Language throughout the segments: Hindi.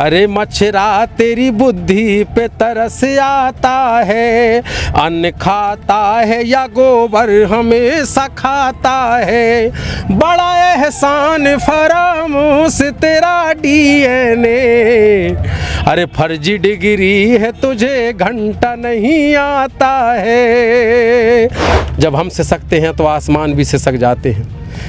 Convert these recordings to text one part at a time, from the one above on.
अरे मच्छरा तेरी बुद्धि पे तरस आता है, अन्न खाता है या गोबर हमेशा खाता है, बड़ा एहसान फरामोश तेरा डीएनए। अरे फर्जी डिग्री है तुझे घंटा नहीं आता है। जब हम सिसकते हैं तो आसमान भी सिसक जाते हैं,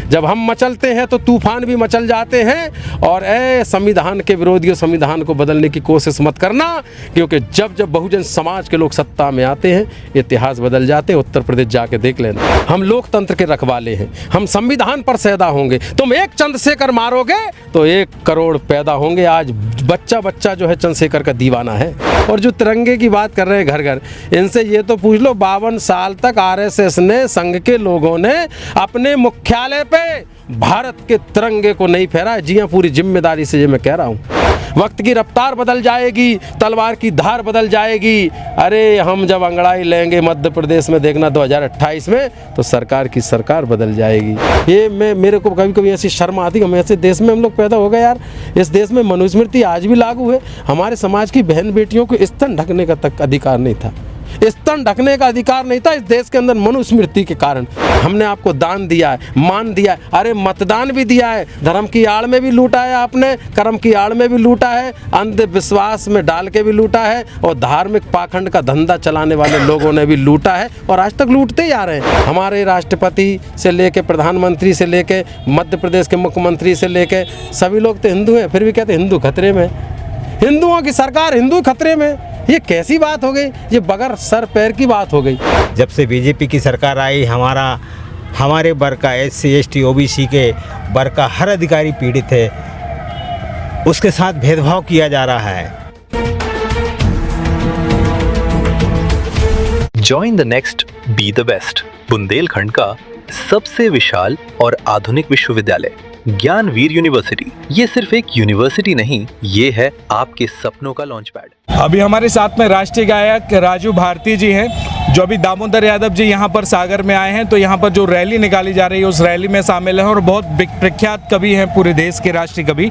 जब हम मचलते हैं तो तूफान भी मचल जाते हैं। और संविधान के विरोधियों, संविधान को बदलने की कोशिश मत करना, क्योंकि जब जब बहुजन समाज के लोग सत्ता में आते हैं इतिहास बदल जाते हैं। उत्तर प्रदेश जाके देख लेना, हम लोकतंत्र के रखवाले हैं, हम संविधान पर सैदा होंगे। तुम एक चंद्रशेखर मारोगे तो 1 करोड़ पैदा होंगे। आज बच्चा बच्चा जो है चंद्रशेखर का दीवाना है। और जो तिरंगे की बात कर रहे हैं घर घर, इनसे ये तो पूछ लो 52 साल तक आरएसएस ने, संघ के लोगों ने अपने मुख्यालय पे भारत के तिरंगे को नहीं फहराया। जी हाँ, पूरी जिम्मेदारी से ये मैं कह रहा हूँ। वक्त की रफ्तार बदल जाएगी, तलवार की धार बदल जाएगी। अरे हम जब अंगड़ाई लेंगे मध्य प्रदेश में, देखना 2028 में, तो सरकार की सरकार बदल जाएगी। ये मेरे को कभी कभी ऐसी शर्म आती, हम ऐसे देश में हम लोग पैदा हो गए यार। इस देश में मनुस्मृति आज भी लागू है। हमारे समाज की बहन बेटियों को स्तन ढकने का तक अधिकार नहीं था, स्तन ढकने का अधिकार नहीं था इस देश के अंदर। मनुस्मृति के कारण हमने आपको दान दिया है, मान दिया है, अरे मतदान भी दिया है। धर्म की आड़ में भी लूटा है आपने, कर्म की आड़ में भी लूटा है, अंधविश्वास में डाल के भी लूटा है, और धार्मिक पाखंड का धंधा चलाने वाले लोगों ने भी लूटा है, और आज तक लूटते ही आ रहे हैं। हमारे राष्ट्रपति से लेके प्रधानमंत्री से लेके मध्य प्रदेश के मुख्यमंत्री से लेके सभी लोग तो हिंदू हैं, फिर भी कहते हिंदू खतरे में, हिंदुओं की सरकार, हिंदू खतरे में। ये कैसी बात हो गई? ये बगैर सर पैर की बात हो गई। जब से बीजेपी की सरकार आई, हमारे वर्ग का, SC ST OBC के वर्ग का हर अधिकारी पीड़ित है, उसके साथ भेदभाव किया जा रहा है। Join the next, be the best. Bundelkhand का सबसे विशाल और आधुनिक विश्वविद्यालय ज्ञानवीर यूनिवर्सिटी। ये सिर्फ एक यूनिवर्सिटी नहीं, ये है आपके सपनों का लॉन्च पैड। अभी हमारे साथ में राष्ट्रीय गायक राजू भारती जी हैं, जो अभी दामोदर यादव जी यहाँ पर सागर में आए हैं, तो यहाँ पर जो रैली निकाली जा रही है उस रैली में शामिल हैं, और बहुत प्रख्यात कवि हैं पूरे देश के, राष्ट्रीय कवि।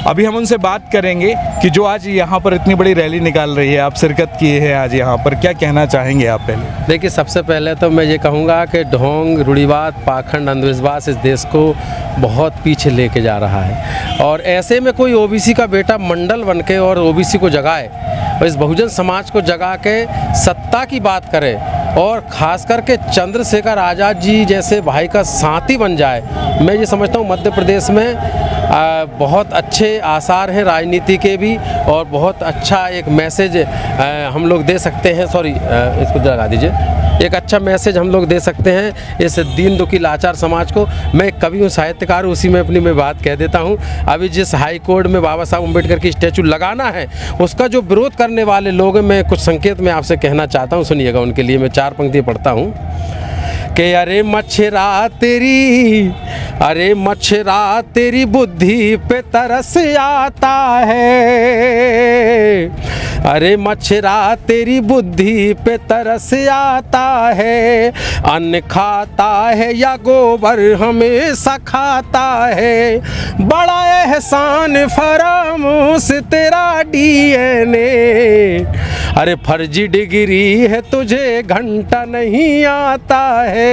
अभी हम उनसे बात करेंगे कि जो आज यहाँ पर इतनी बड़ी रैली निकाल रही है, आप शिरकत किए हैं आज यहाँ पर, क्या कहना चाहेंगे आप? पहले देखिए, सबसे पहले तो मैं ये कहूँगा कि ढोंग, रूढ़िवाद, पाखंड, अंधविश्वास इस देश को बहुत पीछे लेके जा रहा है। और ऐसे में कोई OBC का बेटा मंडल बन के और OBC को जगाए, और इस बहुजन समाज को जगा के सत्ता की बात करे, और ख़ास करके चंद्रशेखर आज़ाद जी जैसे भाई का साथी बन जाए, मैं ये समझता हूँ मध्य प्रदेश में बहुत अच्छे आसार हैं राजनीति के भी, और बहुत अच्छा एक मैसेज हम लोग दे सकते हैं। सॉरी, इसको लगा दीजिए। एक अच्छा मैसेज हम लोग दे सकते हैं इस दीन दुखी लाचार समाज को। मैं एक कवि हूँ, साहित्यकार हूँ, उसी में अपनी मैं बात कह देता हूँ। अभी जिस हाई कोर्ट में बाबा साहब अम्बेडकर की स्टैचू लगाना है, उसका जो विरोध करने वाले लोग हैं, मैं कुछ संकेत में आपसे कहना चाहता हूँ, सुनिएगा। उनके लिए मैं 4 पंक्तियाँ पढ़ता हूँ कि अरे मच्छरा तेरी बुद्धि पे तरस आता है, अरे मच्छरा तेरी बुद्धि पे तरस आता है, अन्न खाता है या गोबर हमेशा खाता है, बड़ा एहसान फरामोश तेरा डीएनए। अरे फर्जी डिग्री है तुझे घंटा नहीं आता है।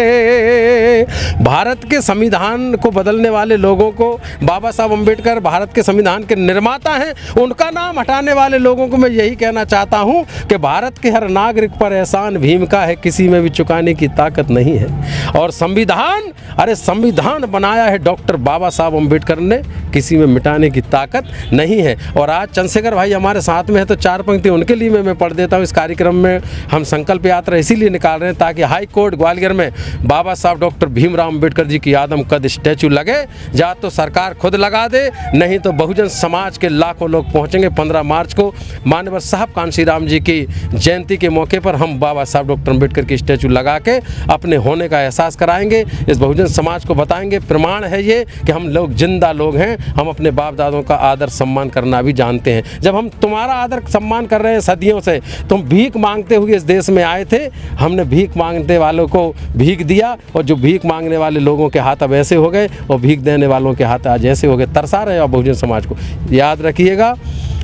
भारत के संविधान को बदलने वाले लोगों को, बाबा साहब अम्बेडकर भारत के संविधान के निर्माता हैं, उनका नाम हटाने वाले लोगों को मैं यही कहना चाहता हूं कि भारत के हर नागरिक पर एहसान भीम का है, किसी में भी चुकाने की ताकत नहीं है। और संविधान, अरे संविधान बनाया है डॉक्टर बाबा साहब अम्बेडकर ने, किसी में मिटाने की ताकत नहीं है। और आज चंद्रशेखर भाई हमारे साथ में है, तो 4 पंक्ति उनके लिए मैं पढ़ देता हूँ। इस कार्यक्रम में हम संकल्प यात्रा इसीलिए निकाल रहे हैं ताकि हाई कोर्ट ग्वालियर में बाबा साहब डॉक्टर भीमराव अम्बेडकर जी की आदम कद स्टैचू लगे। या तो सरकार खुद लगा दे, नहीं तो बहुजन समाज के लाखों लोग पहुंचेंगे। 15 मार्च को माननीय साहब कांशी राम जी की जयंती के मौके पर हम बाबा साहब डॉक्टर अम्बेडकर की स्टैचू लगा के अपने होने का एहसास कराएंगे, इस बहुजन समाज को बताएंगे। प्रमाण है ये कि हम लोग जिंदा लोग हैं, हम अपने बाप दादों का आदर सम्मान करना भी जानते हैं। जब हम तुम्हारा आदर सम्मान कर रहे हैं सदियों से, गए। तुम भीख मांगते हुए इस देश में आए थे, हमने भीख मांगने वालों को भीख दिया, और जो भीख मांगने वाले लोगों के हाथ अब ऐसे हो गए और भीख देने वालों के हाथ आज ऐसे हो गए। तरसा रहे हो आप बहुजन समाज को। याद रखिएगा,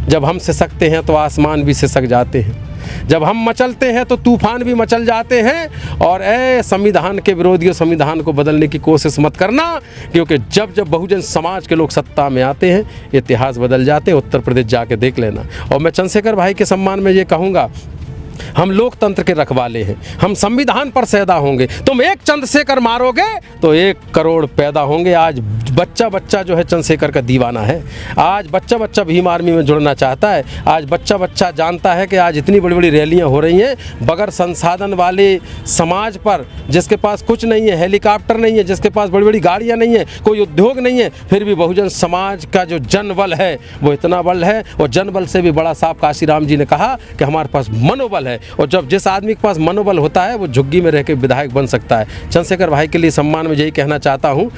जब हम सिसकते हैं तो आसमान भी सिसक जाते हैं, जब हम मचलते हैं तो तूफान भी मचल जाते हैं। और संविधान के विरोधियों, संविधान को बदलने की कोशिश मत करना, क्योंकि जब जब बहुजन समाज के लोग सत्ता में आते हैं इतिहास बदल जाते हैं। उत्तर प्रदेश जाके देख लेना। और मैं चंद्रशेखर भाई के सम्मान में ये कहूँगा, हम लोकतंत्र के रखवाले हैं, हम संविधान पर सैदा होंगे। तुम एक चंद्रशेखर मारोगे तो 1 करोड़ पैदा होंगे। आज बच्चा बच्चा जो है चंद्रशेखर का दीवाना है, आज बच्चा बच्चा भीम आर्मी में जुड़ना चाहता है, आज बच्चा बच्चा जानता है कि आज इतनी बड़ी बड़ी रैलियां हो रही हैं बगैर संसाधन वाले समाज पर, जिसके पास कुछ नहीं है, हेलीकॉप्टर नहीं है, जिसके पास बड़ी बड़ी गाड़ियाँ नहीं है, कोई उद्योग नहीं है, फिर भी बहुजन समाज का जो जनबल है वो इतना बल है। और जनबल से भी बड़ा साहब काशीराम जी ने कहा कि हमारे पास मनोबल है। और जब जिस आदमी के पास मनोबल होता है वो झुग्गी में रह के विधायक बन सकता है। चंद्रशेखर भाई के लिए सम्मान में यही कहना चाहता हूँ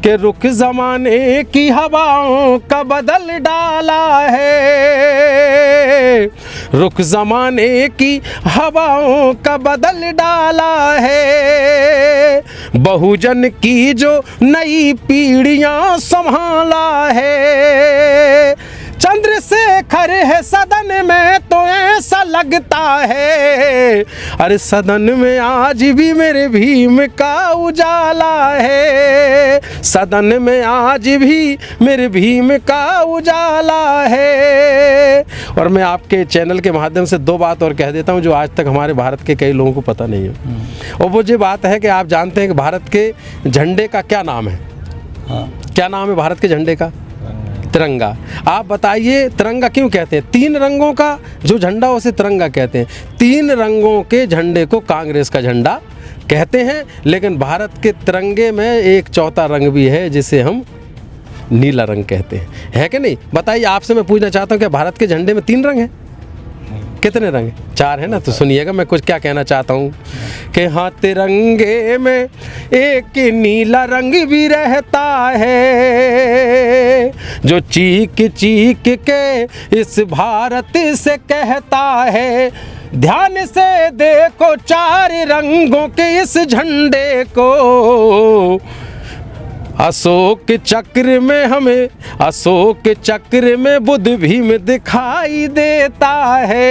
कि रुख ज़माने की हवाओं का बदल डाला है, रुख ज़माने की हवाओं का बदल डाला है, बहुजन की जो नई पीढ़ियाँ संभाला है। चंद्रशेखर है सदन में तो ऐसा लगता है, अरे सदन में आज भी मेरे भीम का उजाला है, सदन में आज भी मेरे भीम का उजाला है। और मैं आपके चैनल के माध्यम से 2 बात और कह देता हूं जो आज तक हमारे भारत के कई लोगों को पता नहीं है। और वो ये बात है कि आप जानते हैं कि भारत के झंडे का क्या नाम है? क्या नाम है भारत के झंडे का? तिरंगा। आप बताइए तिरंगा क्यों कहते हैं? 3 रंगों का जो झंडा उसे तिरंगा कहते हैं। 3 रंगों के झंडे को कांग्रेस का झंडा कहते हैं, लेकिन भारत के तिरंगे में एक चौथा रंग भी है जिसे हम नीला रंग कहते हैं, है कि नहीं? बताइए, आपसे मैं पूछना चाहता हूँ क्या भारत के झंडे में 3 रंग हैं? कितने रंग हैं? 4 है ना। तो सुनिएगा मैं कुछ क्या कहना चाहता हूँ कि हाँ, तिरंगे में एक नीला रंग भी रहता है जो चीख चीख के इस भारत से कहता है, ध्यान से देखो 4 रंगों के इस झंडे को, अशोक चक्र में हमें, अशोक चक्र में बुद्ध भीम दिखाई देता है।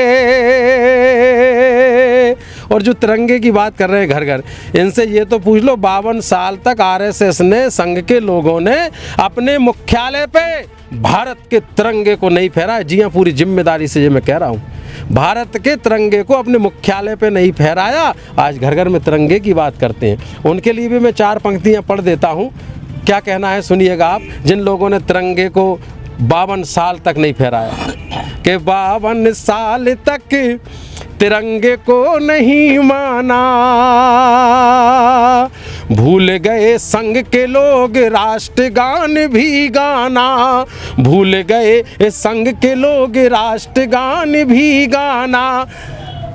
और जो तिरंगे की बात कर रहे हैं घर घर, इनसे ये तो पूछ लो 52 साल तक आरएसएस ने, संघ के लोगों ने अपने मुख्यालय पे भारत के तिरंगे को नहीं फहराया। जी हाँ, पूरी जिम्मेदारी से ये मैं कह रहा हूँ, भारत के तिरंगे को अपने मुख्यालय पे नहीं फहराया। आज घर घर में तिरंगे की बात करते हैं। उनके लिए भी मैं 4 पंक्तियाँ पढ़ देता हूँ। क्या कहना है सुनिएगा आप, जिन लोगों ने तिरंगे को 52 साल तक नहीं फहराया, कि 52 साल तक तिरंगे को नहीं माना, भूल गए संघ के लोग राष्ट्रगान भी गाना, भूल गए संघ के लोग राष्ट्रगान भी गाना।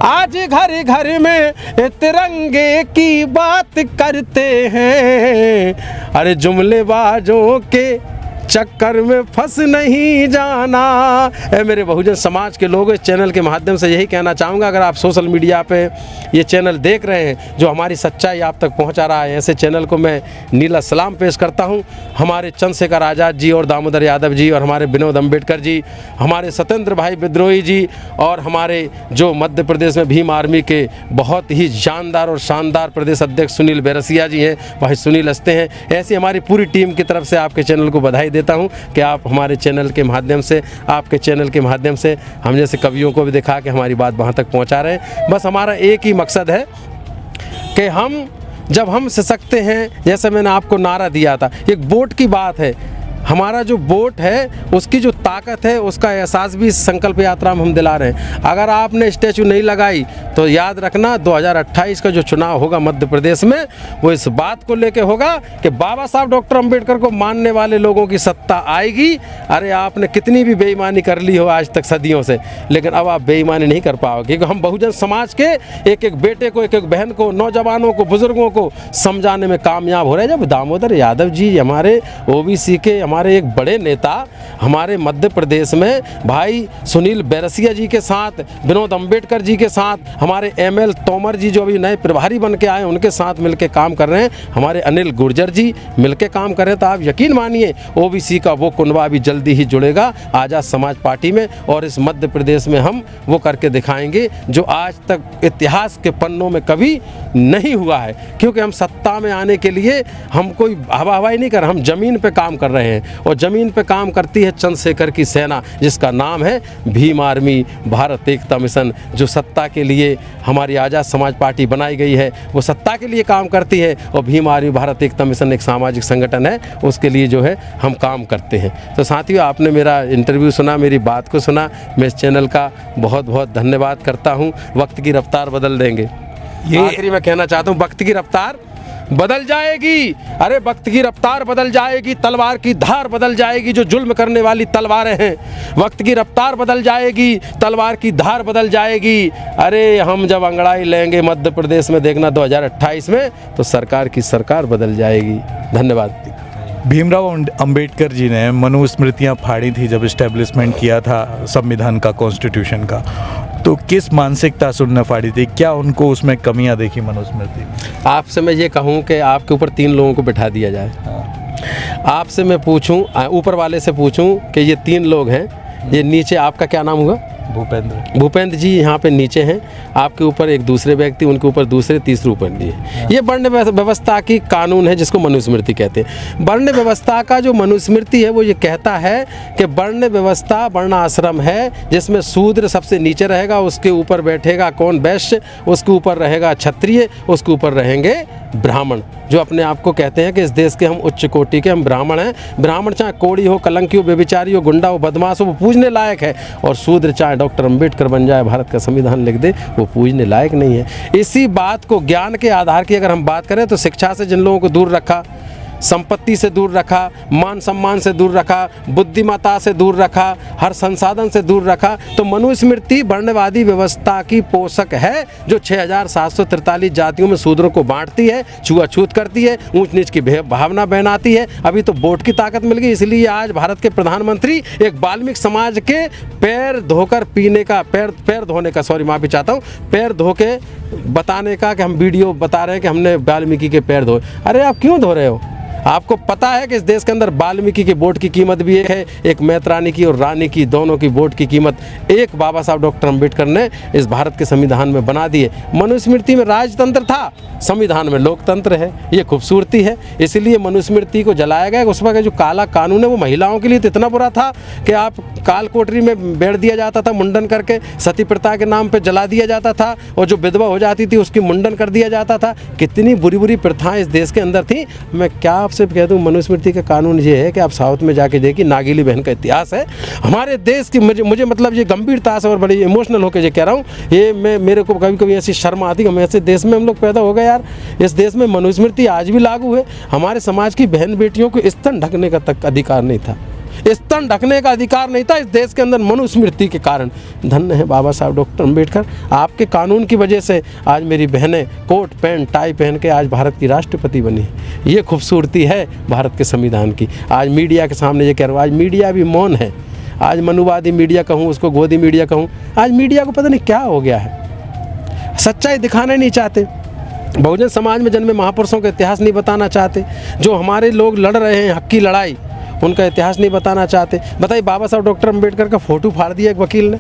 आज घर घर में तिरंगे की बात करते हैं, अरे जुमलेबाजों के चक्कर में फंस नहीं जाना। मेरे बहुजन समाज के लोग, इस चैनल के माध्यम से यही कहना चाहूँगा, अगर आप सोशल मीडिया पे ये चैनल देख रहे हैं जो हमारी सच्चाई आप तक पहुँचा रहा है, ऐसे चैनल को मैं नीला सलाम पेश करता हूँ। हमारे चंद्रशेखर आज़ाद जी और दामोदर यादव जी और हमारे विनोद अम्बेडकर जी, हमारे सत्येंद्र भाई विद्रोही जी, और हमारे जो मध्य प्रदेश में भीम आर्मी के बहुत ही जानदार और शानदार प्रदेश अध्यक्ष सुनील बैरसिया जी हैं, भाई सुनील हंसते हैं। ऐसी हमारी पूरी टीम की तरफ से आपके चैनल को बधाई देता हूं कि आप हमारे चैनल के माध्यम से, आपके चैनल के माध्यम से हम जैसे कवियों को भी दिखा के हमारी बात वहां तक पहुंचा रहे हैं। बस हमारा एक ही मकसद है कि जब हम सशक्त हैं, जैसे मैंने आपको नारा दिया था, एक वोट की बात है, हमारा जो वोट है उसकी जो ताकत है उसका एहसास भी इस संकल्प यात्रा में हम दिला रहे हैं। अगर आपने स्टैचू नहीं लगाई तो याद रखना 2028 का जो चुनाव होगा मध्य प्रदेश में, वो इस बात को लेके होगा कि बाबा साहब डॉक्टर अंबेडकर को मानने वाले लोगों की सत्ता आएगी। अरे आपने कितनी भी बेईमानी कर ली हो आज तक सदियों से, लेकिन अब आप बेईमानी नहीं कर पाओगे, क्योंकि हम बहुजन समाज के एक एक बेटे को, एक एक बहन को, नौजवानों को, बुजुर्गों को समझाने में कामयाब हो रहे हैं। जब दामोदर यादव जी हमारे ओबीसी के, हमारे एक बड़े नेता हमारे मध्य प्रदेश में भाई सुनील बैरसिया जी के साथ, विनोद अंबेडकर जी के साथ, हमारे ML तोमर जी जो अभी नए प्रभारी बन के आए उनके साथ मिलकर काम कर रहे हैं, हमारे अनिल गुर्जर जी मिलकर काम कर रहे हैं। तो आप यकीन मानिए OBC का वो कुनबा भी जल्दी ही जुड़ेगा आज़ाद समाज पार्टी में, और इस मध्य प्रदेश में हम वो करके दिखाएंगे जो आज तक इतिहास के पन्नों में कभी नहीं हुआ है। क्योंकि हम सत्ता में आने के लिए हम कोई हवा-हवाई नहीं कर, हम ज़मीन पे काम कर रहे हैं, और ज़मीन पे काम करती है चंद्रशेखर की सेना जिसका नाम है भीम आर्मी भारत एकता मिशन। जो सत्ता के लिए हमारी आज़ाद समाज पार्टी बनाई गई है वो सत्ता के लिए काम करती है, और भीम आर्मी भारत एकता मिशन एक सामाजिक संगठन है, उसके लिए जो है हम काम करते हैं। तो साथियों, आपने मेरा इंटरव्यू सुना, मेरी बात को सुना, मैं इस चैनल का बहुत बहुत धन्यवाद करता हूँ। वक्त की रफ्तार बदल देंगे, ये आखिरी मैं कहना चाहता हूँ, वक्त की रफ्तार बदल जाएगी। अरे वक्त की रफ्तार बदल जाएगी, तलवार की धार बदल जाएगी, जो जुल्म करने वाली तलवारें हैं। वक्त की रफ्तार बदल जाएगी, तलवार की धार बदल जाएगी। अरे हम जब अंगड़ाई लेंगे मध्य प्रदेश में, देखना 2028 में, तो सरकार की सरकार बदल जाएगी। धन्यवाद। भीमराव अंबेडकर जी ने मनुस्मृतियाँ फाड़ी थी जब इस्टेब्लिशमेंट किया था संविधान का, कॉन्स्टिट्यूशन का, तो किस मानसिकता से उन्होंने फाड़ी थी? क्या उनको उसमें कमियां देखी मनुस्मृति? आपसे मैं ये कहूँ कि आपके ऊपर 3 लोगों को बिठा दिया जाए। आपसे मैं पूछूं, ऊपर वाले से पूछूं कि ये 3 लोग हैं, ये नीचे आपका क्या नाम हुआ? भूपेंद्र जी यहाँ पे नीचे हैं, आपके ऊपर एक दूसरे व्यक्ति, उनके ऊपर दूसरे तीसरे ऊपर लिए। ये वर्ण व्यवस्था की कानून है जिसको मनुस्मृति कहते हैं। वर्ण व्यवस्था का जो मनुस्मृति है वो ये कहता है कि वर्ण व्यवस्था वर्णाश्रम है, जिसमें शूद्र सबसे नीचे रहेगा, उसके ऊपर बैठेगा कौन? वैश्य, उसके ऊपर रहेगा क्षत्रिय, उसके ऊपर रहेंगे ब्राह्मण, जो अपने आप को कहते हैं कि इस देश के हम उच्च कोटि के हम ब्राह्मण हैं। ब्राह्मण चाहे कोड़ी हो, कलंकी हो, बेविचारी हो, गुंडा हो, बदमाश हो, वो पूजने लायक है, और शूद्र चाहे डॉक्टर अंबेडकर बन जाए, भारत का संविधान लिख दे, वो पूजने लायक नहीं है। इसी बात को ज्ञान के आधार की अगर हम बात करें तो शिक्षा से जिन लोगों को दूर रखा, संपत्ति से दूर रखा, मान सम्मान से दूर रखा, बुद्धिमत्ता से दूर रखा, हर संसाधन से दूर रखा, तो मनुस्मृति वर्णवादी व्यवस्था की पोषक है जो 6743 जातियों में शूद्रों को बांटती है, छुआछूत करती है, ऊंच नीच की भावना बनाती है। अभी तो वोट की ताकत मिल गई, इसलिए आज भारत के प्रधानमंत्री एक वाल्मीकि समाज के पैर धोकर पीने का, पैर धोने का, सॉरी माफी चाहता हूँ, पैर धो के बताने का कि हम वीडियो बता रहे हैं कि हमने वाल्मीकि के पैर धोए। अरे आप क्यों धो रहे हो? आपको पता है कि इस देश के अंदर वाल्मीकि के वोट की कीमत भी एक है, एक मैत्रानी की और रानी की, दोनों की वोट की कीमत एक बाबा साहब डॉक्टर अंबेडकर ने इस भारत के संविधान में बना दिए। मनुस्मृति में राजतंत्र था, संविधान में लोकतंत्र है, ये खूबसूरती है। इसलिए मनुस्मृति को जलाया गया। उस वक्त जो काला कानून है वो महिलाओं के लिए तो इतना बुरा था कि आप काल कोठरी में बैठ दिया जाता था, मुंडन करके सती प्रथा के नाम पर जला दिया जाता था, और जो विधवा हो जाती थी उसकी मुंडन कर दिया जाता था। कितनी बुरी बुरी प्रथाएं इस देश के अंदर थी। मैं क्या आपसे कह दूं, मनुस्मृति का कानून ये है कि आप साउथ में जाके देखिए, नागीली बहन का इतिहास है हमारे देश की। मुझे मतलब ये गंभीरता से और बड़ी इमोशनल होकर ये कह रहा हूँ, ये मेरे को कभी कभी ऐसी शर्म आती है, हम ऐसे देश में हम लोग पैदा हो गए यार। इस देश में मनुस्मृति आज भी लागू है। हमारे समाज की बहन बेटियों को स्तन ढकने का तक अधिकार नहीं था, स्तन ढकने का अधिकार नहीं था इस देश के अंदर, मनुस्मृति के कारण। धन्य है बाबा साहब डॉक्टर अंबेडकर, आपके कानून की वजह से आज मेरी बहनें कोट पैंट टाई पहन के आज भारत की राष्ट्रपति बनी है। ये खूबसूरती है भारत के संविधान की। आज मीडिया के सामने ये कह रहा हूँ, आज मीडिया भी मौन है। आज मनुवादी मीडिया कहूँ, उसको गोदी मीडिया कहूँ, आज मीडिया को पता नहीं क्या हो गया है, सच्चाई दिखाना नहीं चाहते। बहुजन समाज में जन्मे महापुरुषों का इतिहास नहीं बताना चाहते। जो हमारे लोग लड़ रहे हैं हक की लड़ाई, उनका इतिहास नहीं बताना चाहते। बताइए, बाबा साहब डॉक्टर अंबेडकर का फ़ोटो फाड़ दिया एक वकील ने,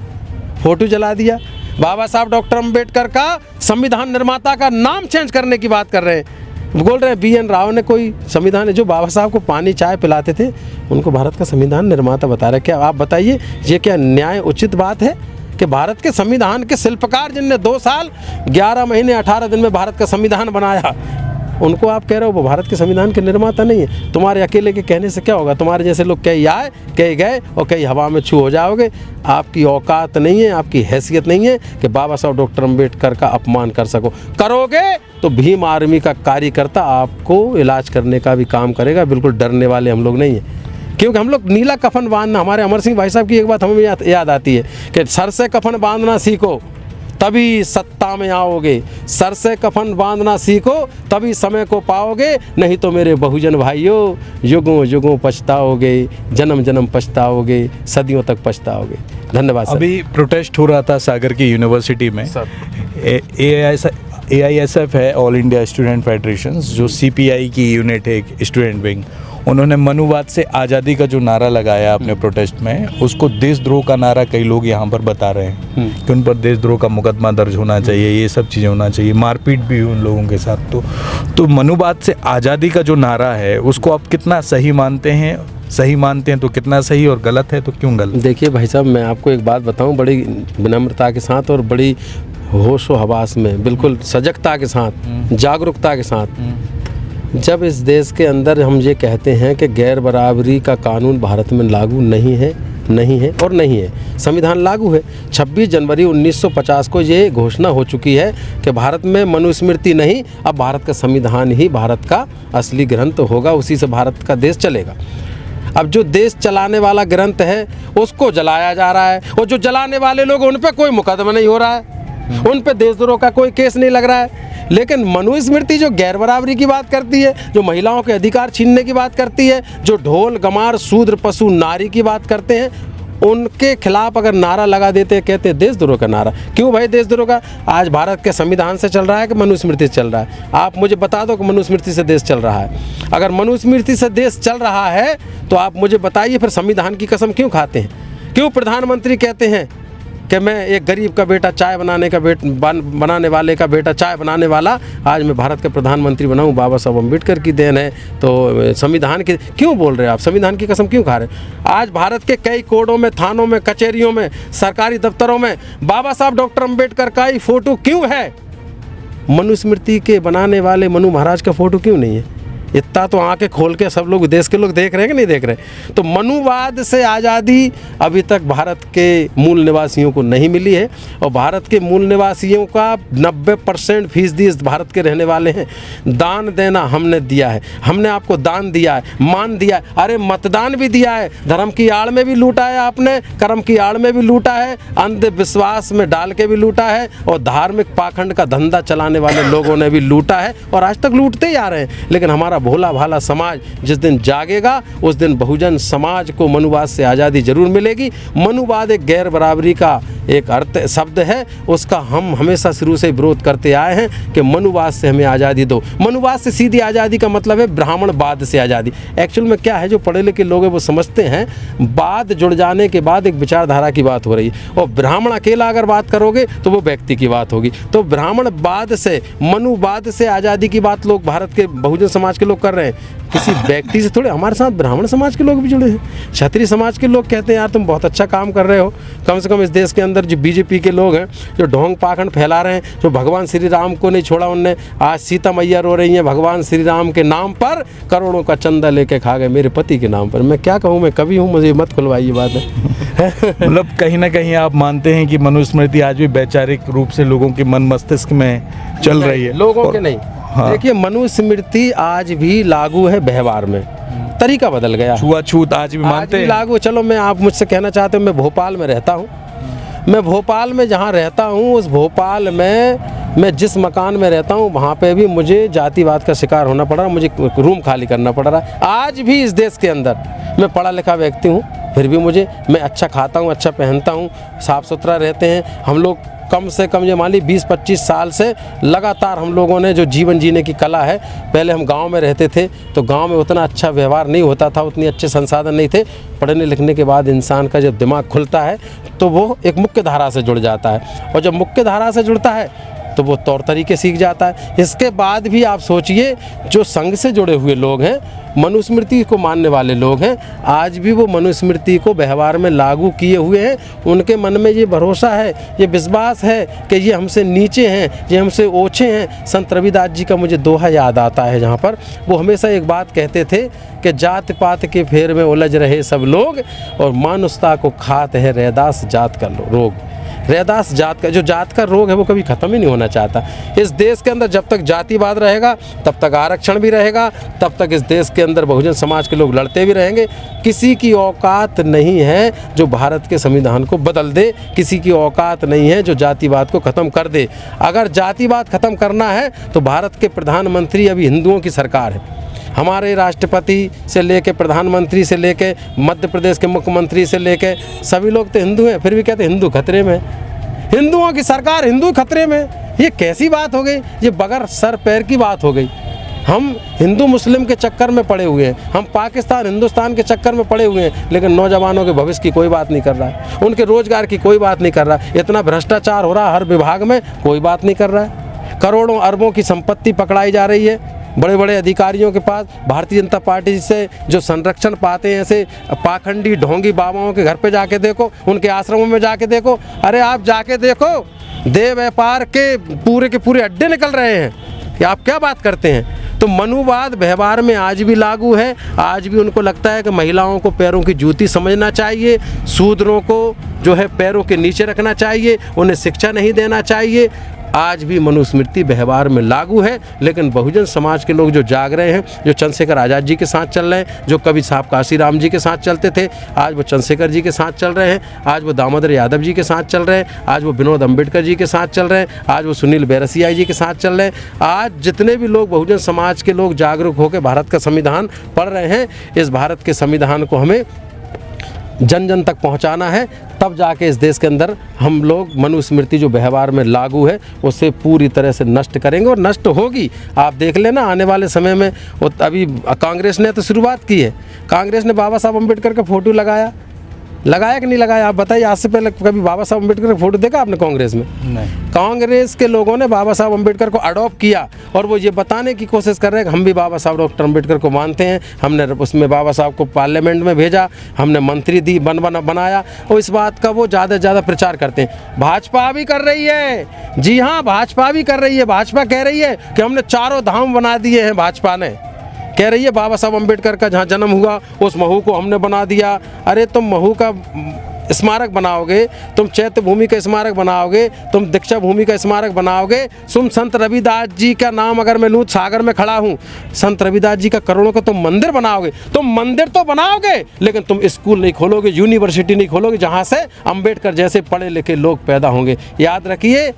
फ़ोटो जला दिया। बाबा साहब डॉक्टर अंबेडकर का संविधान निर्माता का नाम चेंज करने की बात कर रहे हैं। बोल रहे हैं BN राव ने कोई संविधान, जो बाबा साहब को पानी चाय पिलाते थे उनको भारत का संविधान निर्माता बता रहे। क्या आप बताइए, ये क्या न्याय उचित बात है कि भारत के संविधान के शिल्पकार जिनने 2 साल 11 महीने 18 दिन में भारत का संविधान बनाया, उनको आप कह रहे हो वो भारत के संविधान के निर्माता नहीं है? तुम्हारे अकेले के कहने से क्या होगा? तुम्हारे जैसे लोग कहीं आए कहीं गए और कहीं हवा में छू हो जाओगे। आपकी औकात नहीं है, आपकी हैसियत नहीं है कि बाबा साहब डॉक्टर अंबेडकर का अपमान कर सको। करोगे तो भीम आर्मी का कार्यकर्ता आपको इलाज करने का भी काम करेगा। बिल्कुल डरने वाले हम लोग नहीं हैं, क्योंकि हम लोग नीला कफन बांधना, हमारे अमर सिंह भाई साहब की एक बात हमें याद आती है कि सर से कफन बांधना सीखो, तभी सत्ता में आओगे। सर से कफन बांधना सीखो, तभी समय को पाओगे। नहीं तो मेरे बहुजन भाइयों, युगों युगों पछताओगे, जन्म जन्म पछताओगे, सदियों तक पछताओगे। धन्यवाद सर। अभी प्रोटेस्ट हो रहा था सागर की यूनिवर्सिटी में। सर AISF है, ऑल इंडिया स्टूडेंट फेडरेशन, जो CPI की यूनिट है, एक स्टूडेंट विंग, उन्होंने मनुवाद से आज़ादी का जो नारा लगाया अपने प्रोटेस्ट में, उसको देशद्रोह का नारा कई लोग यहाँ पर बता रहे हैं कि उन पर देशद्रोह का मुकदमा दर्ज होना चाहिए, ये सब चीज़ें होना चाहिए, मारपीट भी हुई उन लोगों के साथ। तो मनुवाद से आज़ादी का जो नारा है उसको आप कितना सही मानते हैं? सही मानते हैं तो कितना सही, और गलत है तो क्यों गलत? देखिए भाई साहब, मैं आपको एक बात बताऊं बड़ी विनम्रता के साथ और बड़ी होश व हवास में, बिल्कुल सजगता के साथ, जागरूकता के साथ। जब इस देश के अंदर हम ये कहते हैं कि गैर बराबरी का कानून भारत में लागू नहीं है और नहीं है, संविधान लागू है। 26 जनवरी 1950 को ये घोषणा हो चुकी है कि भारत में मनुस्मृति नहीं, अब भारत का संविधान ही भारत का असली ग्रंथ होगा, उसी से भारत का देश चलेगा। अब जो देश चलाने वाला ग्रंथ है उसको जलाया जा रहा है, और जो जलाने वाले लोग उन पर कोई मुकदमा नहीं हो रहा है, उन पे देशद्रोह का कोई केस नहीं लग रहा है। लेकिन मनुस्मृति जो गैर बराबरी की बात करती है, जो महिलाओं के अधिकार छीनने की बात करती है, जो ढोल गमार शूद्र पशु नारी की बात करते हैं, उनके खिलाफ अगर नारा लगा देते हैं, कहते हैं देशद्रोह का नारा। क्यों भाई देशद्रोह का? आज भारत के संविधान से चल रहा है कि मनुस्मृति से चल रहा है? आप मुझे बता दो कि मनुस्मृति से देश चल रहा है। अगर मनुस्मृति से देश चल रहा है तो आप मुझे बताइए फिर संविधान की कसम क्यों खाते हैं? क्यों प्रधानमंत्री कहते हैं कि मैं एक गरीब का बेटा चाय बनाने वाले का बेटा चाय बनाने वाला, आज मैं भारत के प्रधानमंत्री बनाऊं, बाबा साहब अम्बेडकर की देन है, तो संविधान की क्यों बोल रहे हैं आप? संविधान की कसम क्यों खा रहे हैं? आज भारत के कई कोर्टों में, थानों में, कचहरियों में, सरकारी दफ्तरों में बाबा साहब डॉक्टर अम्बेडकर का ही फोटो क्यों है? मनुस्मृति के बनाने वाले मनु महाराज का फोटो क्यों नहीं है? इतना तो आंखें खोल के सब लोग, देश के लोग देख रहे हैं कि नहीं देख रहे? तो मनुवाद से आज़ादी अभी तक भारत के मूल निवासियों को नहीं मिली है, और भारत के मूल निवासियों का 90% फीसदी इस भारत के रहने वाले हैं। दान देना हमने दिया है, हमने आपको दान दिया है, मान दिया है, अरे मतदान भी दिया है, धर्म की आड़ में भी लूटा है आपने, कर्म की आड़ में भी लूटा है, अंधविश्वास में डाल के भी लूटा है, और धार्मिक पाखंड का धंधा चलाने वाले लोगों ने भी लूटा है, और आज तक लूटते ही आ रहे हैं। लेकिन हमारा भोला भाला समाज जिस दिन जागेगा, उस दिन बहुजन समाज को मनुवाद से आज़ादी जरूर मिलेगी। मनुवाद एक गैर बराबरी का एक अर्थ शब्द है, उसका हम हमेशा शुरू से विरोध करते आए हैं कि मनुवाद से हमें आज़ादी दो। मनुवाद से सीधी आज़ादी का मतलब है ब्राह्मणवाद से आज़ादी। एक्चुअल में क्या है, जो पढ़े लिखे लोग हैं वो समझते हैं बाद जुड़ जाने के बाद एक विचारधारा की बात हो रही है, और ब्राह्मण अकेला अगर बात करोगे तो वो व्यक्ति की बात होगी। तो ब्राह्मणवाद से, मनुवाद से आज़ादी की बात लोग भारत के बहुजन समाज के लोग कर रहे हैं, किसी व्यक्ति से थोड़े। हमारे साथ ब्राह्मण समाज के लोग भी जुड़े हैं, क्षत्रिय समाज के लोग कहते हैं यार तुम बहुत अच्छा काम कर रहे हो। कम से कम इस देश के अंदर जो बीजेपी के लोग हैं, जो ढोंग पाखंड फैला रहे हैं, जो भगवान श्री राम को नहीं छोड़ा उनने, आज सीता मैया रो रही हैं भगवान श्री राम के नाम पर, करोड़ों का चंदा लेके खा गए मेरे पति के नाम पर। मैं क्या कहूँ, मैं कभी हूँ, मुझे मत खुलवाइए बात है। मतलब कहीं ना कहीं आप मानते हैं कि मनुस्मृति आज भी वैचारिक रूप से लोगों के मन मस्तिष्क में चल रही है? लोगों के नहीं। हाँ। देखिए, मनुस्मृति आज भी लागू है व्यवहार में, तरीका बदल गया। छुआछूत आज भी मानते हैं? लागू। चलो, मैं आप मुझसे कहना चाहते हो, मैं भोपाल में रहता हूँ, मैं भोपाल में जहाँ रहता हूँ, उस भोपाल में मैं जिस मकान में रहता हूँ वहाँ पे भी मुझे जातिवाद का शिकार होना पड़ रहा है, मुझे रूम खाली करना पड़ रहा है। आज भी इस देश के अंदर मैं पढ़ा लिखा व्यक्ति हूँ, फिर भी मैं अच्छा खाता हूँ, अच्छा पहनता हूँ, साफ़ सुथरा रहते हैं हम लोग। कम से कम ये मान ली 20-25 साल से लगातार हम लोगों ने जो जीवन जीने की कला है, पहले हम गांव में रहते थे तो गांव में उतना अच्छा व्यवहार नहीं होता था, उतनी अच्छे संसाधन नहीं थे। पढ़ने लिखने के बाद इंसान का जब दिमाग खुलता है तो वो एक मुख्य धारा से जुड़ जाता है, और जब मुख्य धारा से जुड़ता है तो वो तौर तरीके सीख जाता है। इसके बाद भी आप सोचिए, जो संघ से जुड़े हुए लोग हैं, मनुस्मृति को मानने वाले लोग हैं, आज भी वो मनुस्मृति को व्यवहार में लागू किए हुए हैं। उनके मन में ये भरोसा है, ये विश्वास है कि ये हमसे नीचे हैं, ये हमसे ओछे हैं। संत रविदास जी का मुझे दोहा याद आता है, जहाँ पर वो हमेशा एक बात कहते थे कि जात पात के फेर में उलझ रहे सब लोग, और मानुषता को खात है रैदास जात का रोग। रैदास जात का, जो जात का रोग है वो कभी ख़त्म ही नहीं होना चाहता। इस देश के अंदर जब तक जातिवाद रहेगा तब तक आरक्षण भी रहेगा, तब तक इस देश के अंदर बहुजन समाज के लोग लड़ते भी रहेंगे। किसी की औकात नहीं है जो भारत के संविधान को बदल दे, किसी की औकात नहीं है जो जातिवाद को ख़त्म कर दे। अगर जातिवाद ख़त्म करना है तो भारत के प्रधानमंत्री अभी हिंदुओं की सरकार है। हमारे राष्ट्रपति से लेके प्रधानमंत्री से लेके मध्य प्रदेश के मुख्यमंत्री से लेके सभी लोग तो हिंदू हैं, फिर भी कहते हैं हिंदू खतरे में। हिंदुओं की सरकार, हिंदू खतरे में, ये कैसी बात हो गई? ये बगैर सर पैर की बात हो गई। हम हिंदू मुस्लिम के चक्कर में पड़े हुए हैं, हम पाकिस्तान हिंदुस्तान के चक्कर में पड़े हुए हैं, लेकिन नौजवानों के भविष्य की कोई बात नहीं कर रहा है, उनके रोजगार की कोई बात नहीं कर रहा है। इतना भ्रष्टाचार हो रहा है हर विभाग में, कोई बात नहीं कर रहा है। करोड़ों अरबों की संपत्ति पकड़ाई जा रही है बड़े बड़े अधिकारियों के पास। भारतीय जनता पार्टी से जो संरक्षण पाते हैं ऐसे पाखंडी ढोंगी बाबाओं के घर पे जाके देखो, उनके आश्रमों में जाके देखो, अरे आप जाके देखो, देह व्यापार के पूरे अड्डे निकल रहे हैं कि आप क्या बात करते हैं। तो मनुवाद व्यवहार में आज भी लागू है। आज भी उनको लगता है कि महिलाओं को पैरों की जूती समझना चाहिए, शूद्रों को जो है पैरों के नीचे रखना चाहिए, उन्हें शिक्षा नहीं देना चाहिए। आज भी मनुस्मृति व्यवहार में लागू है, लेकिन बहुजन समाज के लोग जो जाग रहे हैं, जो चंद्रशेखर आज़ाद जी के साथ चल रहे हैं, जो कभी साहब काशीराम जी के साथ चलते थे, आज वो चंद्रशेखर जी के साथ चल रहे हैं, आज वो दामोदर यादव जी के साथ चल रहे हैं, आज वो विनोद अम्बेडकर जी के साथ चल रहे हैं, आज वो सुनील बैरसिया जी के साथ चल रहे हैं। आज जितने भी लोग बहुजन समाज के लोग जागरूक होकर भारत का संविधान पढ़ रहे हैं, इस भारत के संविधान को हमें जन जन तक पहुंचाना है, तब जाके इस देश के अंदर हम लोग मनुस्मृति जो व्यवहार में लागू है उसे पूरी तरह से नष्ट करेंगे, और नष्ट होगी। आप देख लेना आने वाले समय में। अभी कांग्रेस ने तो शुरुआत की है, कांग्रेस ने बाबा साहब अम्बेडकर का फ़ोटो लगाया कि नहीं लगाया? आप बताइए, आज से पहले कभी बाबा साहब अम्बेडकर का फ़ोटो देखा आपने कांग्रेस में? नहीं। कांग्रेस के लोगों ने बाबा साहब अम्बेडकर को अडॉप्ट किया, और वो ये बताने की कोशिश कर रहे हैं कि हम भी बाबा साहब डॉक्टर अम्बेडकर को मानते हैं। हमने उसमें बाबा साहब को पार्लियामेंट में भेजा, हमने मंत्री बनाया, और इस बात का वो ज़्यादा से ज़्यादा प्रचार करते हैं। भाजपा भी कर रही है, जी हाँ, भाजपा भी कर रही है। भाजपा कह रही है कि हमने 4 धाम बना दिए हैं। भाजपा ने कह रही है बाबा साहब अम्बेडकर का जहाँ जन्म हुआ उस महू को हमने बना दिया। अरे तुम महू का स्मारक बनाओगे, तुम चैत्य भूमि का स्मारक बनाओगे, तुम दीक्षा भूमि का स्मारक बनाओगे, तुम संत रविदास जी का नाम अगर मैं लूँ, सागर में खड़ा हूँ, संत रविदास जी का करोड़ों का तुम मंदिर बनाओगे। तुम मंदिर तो बनाओगे, लेकिन तुम स्कूल नहीं खोलोगे, यूनिवर्सिटी नहीं खोलोगे जहाँ से अम्बेडकर जैसे पढ़े लिखे लोग पैदा होंगे। याद रखिए,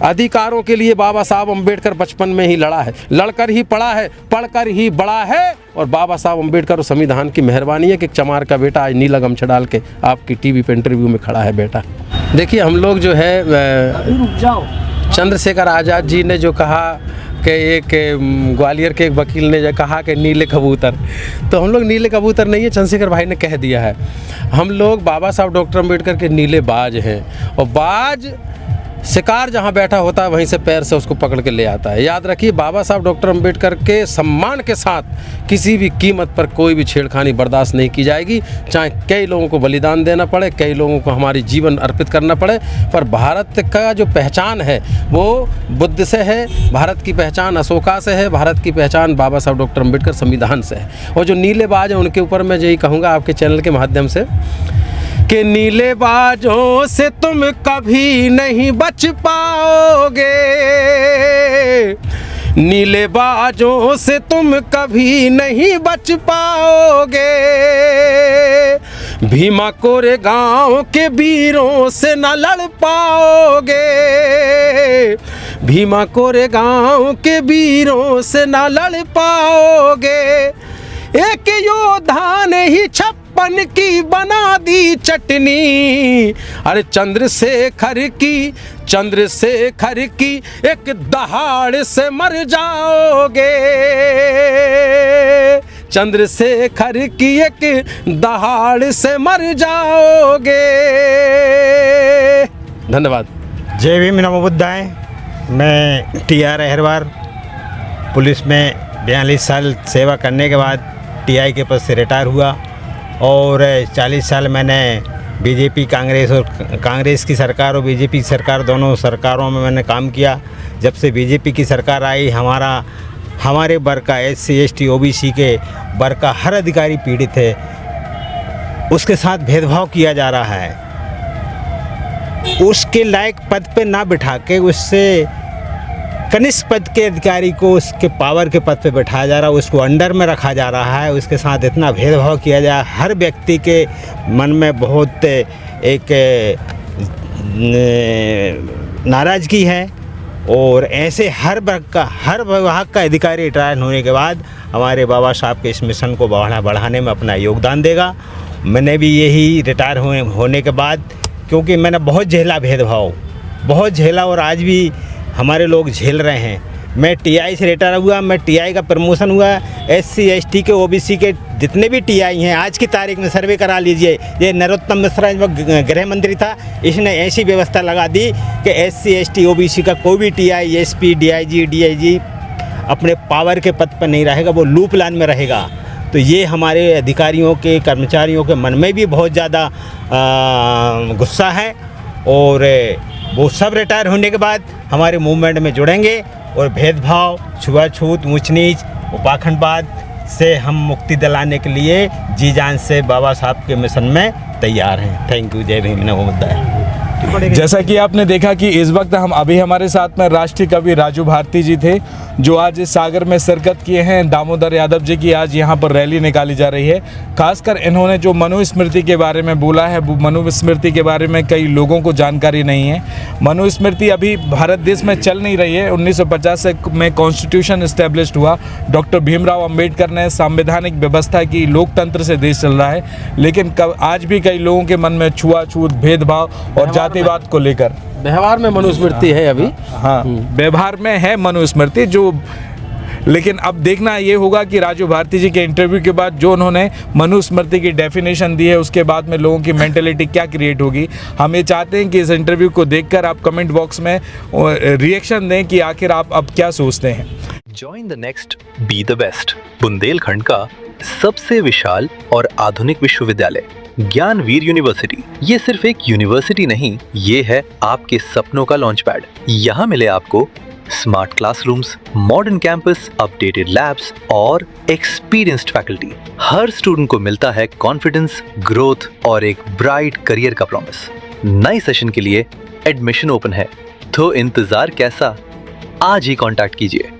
अधिकारों के लिए बाबा साहब अम्बेडकर बचपन में ही लड़ा है, लड़कर ही पढ़ा है, पढ़कर ही बड़ा है। और बाबा साहब अम्बेडकर और संविधान की मेहरबानी है कि चमार का बेटा आज नीला गमछा डाल के आपकी टीवी पे इंटरव्यू में खड़ा है। बेटा देखिए, हम लोग जो है चंद्रशेखर आज़ाद जी ने जो कहा कि एक ग्वालियर के एक वकील ने जो कहा कि नीले कबूतर, तो हम लोग नीले कबूतर नहीं है, चंद्रशेखर भाई ने कह दिया है। हम लोग बाबा साहब डॉक्टर अम्बेडकर के नीले बाज हैं, और बाज शिकार जहाँ बैठा होता है वहीं से पैर से उसको पकड़ के ले आता है। याद रखिए, बाबा साहब डॉक्टर अम्बेडकर के सम्मान के साथ किसी भी कीमत पर कोई भी छेड़खानी बर्दाश्त नहीं की जाएगी, चाहे कई लोगों को बलिदान देना पड़े, कई लोगों को हमारी जीवन अर्पित करना पड़े। पर भारत का जो पहचान है वो बुद्ध से है, भारत की पहचान अशोका से है, भारत की पहचान बाबा साहब डॉक्टर अम्बेडकर संविधान से है। और जो नीले बाज हैं उनके ऊपर मैं यही कहूँगा आपके चैनल के माध्यम से कि नीले बाजों से तुम कभी नहीं बच पाओगे, नीले बाजों से तुम कभी नहीं बच पाओगे, भीमा कोरे गांव के वीरों से न लड़ पाओगे, भीमा कोरे गांव के वीरों से न लड़ पाओगे। एक योद्धा ने ही छप्पन की बना दी चटनी, अरे चंद्रशेखर की एक दहाड़ से मर जाओगे, चंद्रशेखर की एक दहाड़ से मर जाओगे। धन्यवाद। जय भीम, नमो बुद्धाय। मैं TR अहिरवार, पुलिस में 42 साल सेवा करने के बाद TI के पद से रिटायर हुआ, और 40 साल मैंने बीजेपी कांग्रेस की सरकार और बीजेपी की सरकार दोनों सरकारों में मैंने काम किया। जब से बीजेपी की सरकार आई, हमारे वर्ग का SC ST OBC के वर्ग का हर अधिकारी पीड़ित है, उसके साथ भेदभाव किया जा रहा है। उसके लायक पद पे ना बिठा के उससे कनिष्ठ पद के अधिकारी को उसके पावर के पद पे बैठाया जा रहा है, उसको अंडर में रखा जा रहा है, उसके साथ इतना भेदभाव किया जा रहा है। हर व्यक्ति के मन में बहुत एक नाराज़गी है और ऐसे हर विभाग का अधिकारी रिटायर होने के बाद हमारे बाबा साहब के इस मिशन को बढ़ाने में अपना योगदान देगा। मैंने भी यही रिटायर होने के बाद, क्योंकि मैंने बहुत झेला भेदभाव, बहुत झेला और आज भी हमारे लोग झेल रहे हैं। मैं टीआई से रिटायर हुआ, मैं टीआई का प्रमोशन हुआ। एससी एसटी के ओबीसी के जितने भी टीआई हैं आज की तारीख में सर्वे करा लीजिए। ये नरोत्तम मिश्रा गृह मंत्री था, इसने ऐसी व्यवस्था लगा दी कि एससी एसटी ओबीसी का कोई भी टीआई एसपी डीआईजी डीआईजी अपने पावर के पद पर नहीं रहेगा, वो लूप लाइन में रहेगा। तो ये हमारे अधिकारियों के कर्मचारियों के मन में भी बहुत ज़्यादा गुस्सा है और वो सब रिटायर होने के बाद हमारे मूवमेंट में जुड़ेंगे और भेदभाव, छुआछूत, ऊंच नीच, पाखंडवाद से हम मुक्ति दिलाने के लिए जी जान से बाबा साहब के मिशन में तैयार हैं। Thank you. जय भीम। नमो बुद्धाय। जैसा कि आपने देखा कि इस वक्त हमारे साथ में राष्ट्रीय कवि राजू भारती जी थे, जो आज इस सागर में शिरकत किए हैं। दामोदर यादव जी की आज यहाँ पर रैली निकाली जा रही है। खासकर इन्होंने जो मनुस्मृति के बारे में बोला है, वो मनुस्मृति के बारे में कई लोगों को जानकारी नहीं है। मनुस्मृति अभी भारत देश में चल नहीं रही है। 1950 में कॉन्स्टिट्यूशन इस्टेब्लिश्ड हुआ। डॉक्टर भीमराव अंबेडकर ने संवैधानिक व्यवस्था की, लोकतंत्र से देश चल रहा है। लेकिन आज भी कई लोगों के मन में छुआछूत, भेदभाव और जातिवाद को लेकर व्यवहार में मनुस्मृति है अभी। हाँ, व्यवहार में है मनुस्मृति जो, लेकिन अब देखना ये होगा कि राजू भारती जी के इंटरव्यू के बाद जो उन्होंने मनुस्मृति की डेफिनेशन दी है, उसके बाद में लोगों की मेंटेलिटी क्या क्रिएट होगी। हम ये चाहते हैं कि इस इंटरव्यू को देखकर आप कमेंट बॉक्स में रिएक्शन दें कि आखिर आप अब क्या सोचते हैं। Join the next be the best, Bundelkhand का सबसे विशाल और आधुनिक विश्वविद्यालय ज्ञानवीर यूनिवर्सिटी। ये सिर्फ एक यूनिवर्सिटी नहीं, ये है आपके सपनों का लॉन्च पैड। यहाँ मिले आपको smart classrooms, modern campus, updated labs और एक्सपीरियंस्ड फैकल्टी। हर स्टूडेंट को मिलता है कॉन्फिडेंस, ग्रोथ और एक ब्राइट करियर का प्रॉमिस। नए सेशन के लिए एडमिशन ओपन है, तो इंतजार कैसा? आज ही कांटेक्ट कीजिए।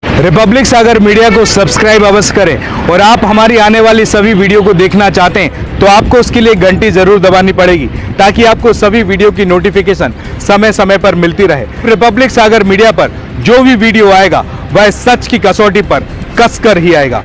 रिपब्लिक सागर मीडिया को सब्सक्राइब अवश्य करें और आप हमारी आने वाली सभी वीडियो को देखना चाहते हैं तो आपको उसके लिए घंटी जरूर दबानी पड़ेगी, ताकि आपको सभी वीडियो की नोटिफिकेशन समय समय पर मिलती रहे। रिपब्लिक सागर मीडिया पर जो भी वीडियो आएगा वह सच की कसौटी पर कसकर ही आएगा।